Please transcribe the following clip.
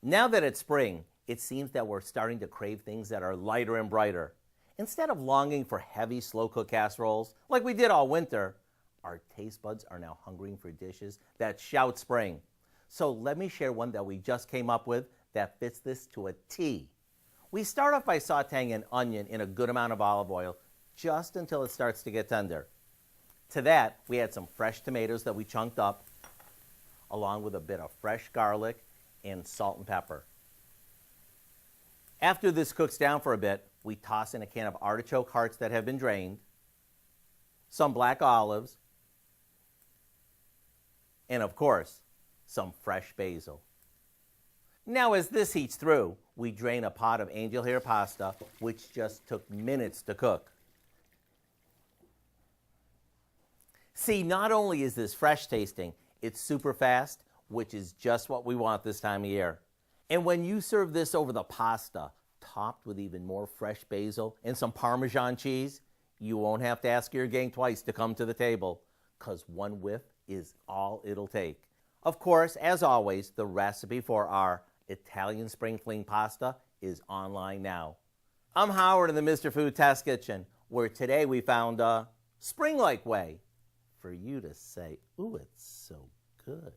Now that it's spring, it seems that we're starting to crave things that are lighter and brighter. Instead of longing for heavy, slow-cooked casseroles like we did all winter, our taste buds are now hungering for dishes that shout spring. So let me share one that we just came up with that fits this to a T. We start off by sauteing an onion in a good amount of olive oil just until it starts to get tender. To that, we add some fresh tomatoes that we chunked up, along with a bit of fresh garlic and salt and pepper. After this cooks down for a bit, we toss in a can of artichoke hearts that have been drained, some black olives, and of course, some fresh basil. Now as this heats through, we drain a pot of angel hair pasta, which just took minutes to cook. See, not only is this fresh tasting, it's super fast, which is just what we want this time of year. And when you serve this over the pasta, topped with even more fresh basil and some Parmesan cheese, you won't have to ask your gang twice to come to the table, because one whiff is all it'll take. Of course, as always, the recipe for our Italian Spring Fling Pasta is online now. I'm Howard in the Mr. Food Test Kitchen, where today we found a spring-like way for you to say, ooh, it's so good.